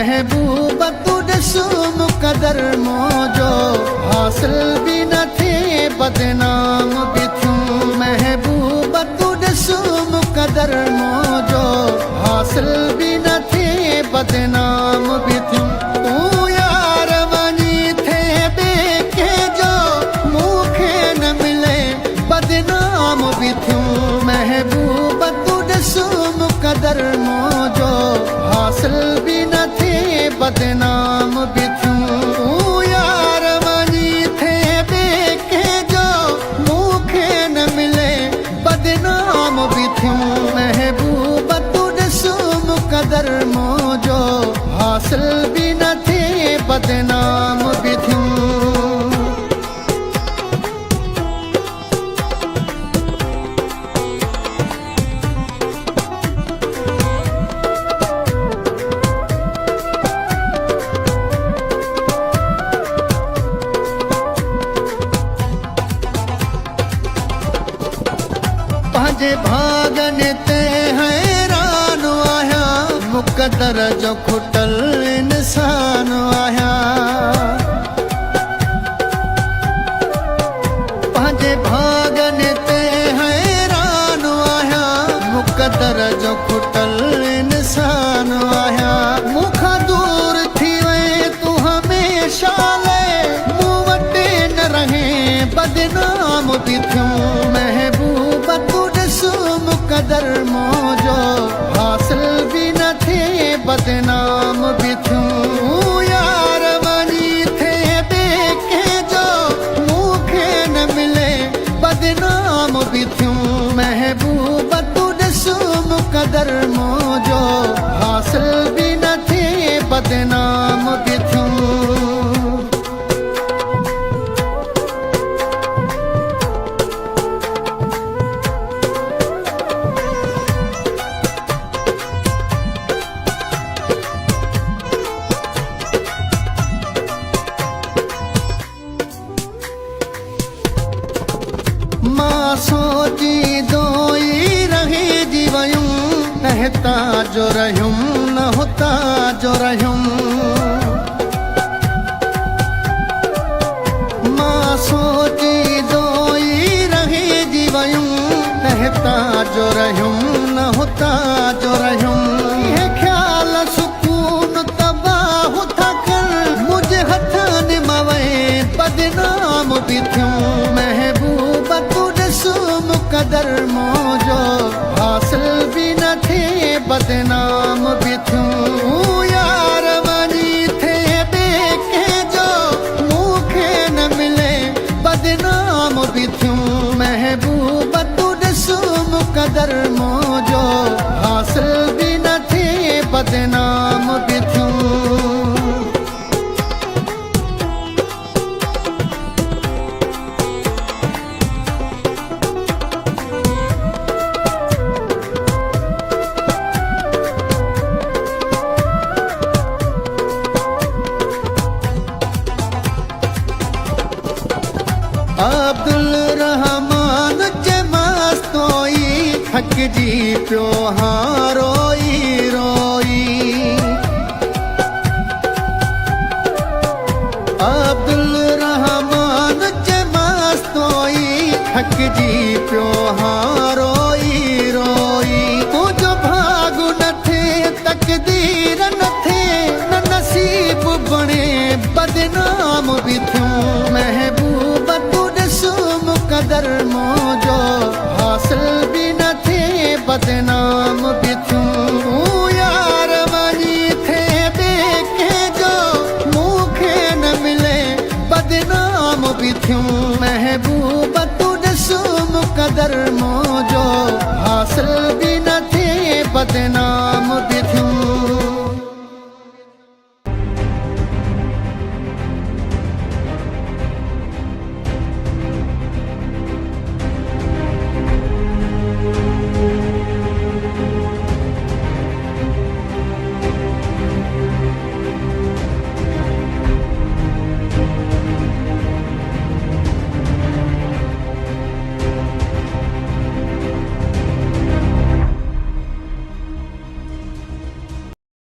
महबूब तू ॾिसु मुक़दर मौजो हासिल बि न थे बदनाम बि थियूं महबूब तू ॾिसु मुक़दर मौजो हासिल बि न थे बदनाम बि थियूं तूं यार वञी थे ॿिए कंहिंजो मूंखे न मिले बदनाम बि थियूं महबूब तू ॾिसु मुक़दर मौजो हासिल बि न थे बदनाम बि थियूं तूं यार वञी थे ॿिए कंहिंजो मूंखे न मिले बदनाम बि थियूं महबूब तू ॾिसु मुक़दर मौजो हासिल बि न थे बदनाम बि थियूं पंहिंजे भागनि ते हैरान आहियां मुक़दर जो खुटल इंसान आहियां पंहिंजे भागनि ते हैरान आहियां मुक़दर जो खुटल इंसान आहियां मूंखां दूर थी वए तूं हमेशा लाइ मूं वटि न रहे बदनाम बि थियूं महबूब तू ॾिसु मुक़दर मौजो हासिल बि न थे बदनाम बि थियूं यार वञी थे ॿिए कंहिंजो मूंखे न मिले बदनाम बि थियूं महबूब तू ॾिसु मुक़दर मौजो हासिल बि न थे बदनाम बि थियूं मां सोचींदो ई रहिजी वयुमि न हितां जो रहियुमि न हुतां जो रहियुमि मां सोचींदो ई रहिजी वयुमि न हितां जो रहियुमि न हुतां जो रहियुमि इहे ख़्याल सुकून तबाह था कर मुंहिंजे हथनि मां वए बदनाम बि थियूं महबूब तू ॾिसु मुक़दर मौजो हासिल बि न थे बदनाम बि थियूं यार वञी थे ॿिए कंहिंजो मूंखे न मिले बदनाम बि थियूं महबूब तू ॾिसु मुक़दर मौजो हासिल बि न थे बदनाम बि थियूं अब्दुल रहमान चमस्तोई थकजी पियो हां रोई रोई अब्दुल रहमान चमस्तोई थकजी पियो हां रोई रोई मुंहिंजो भाग न थे तकदीर न थे न नसीब बणे बदनाम बि थियूं महबूब तू ॾिसु मुक़दर मौजो हासिल बि न थे बदनाम बि थियूं यार वञी थे ॿिए कंहिंजो मूंखे न मिले बदनाम बि थियूं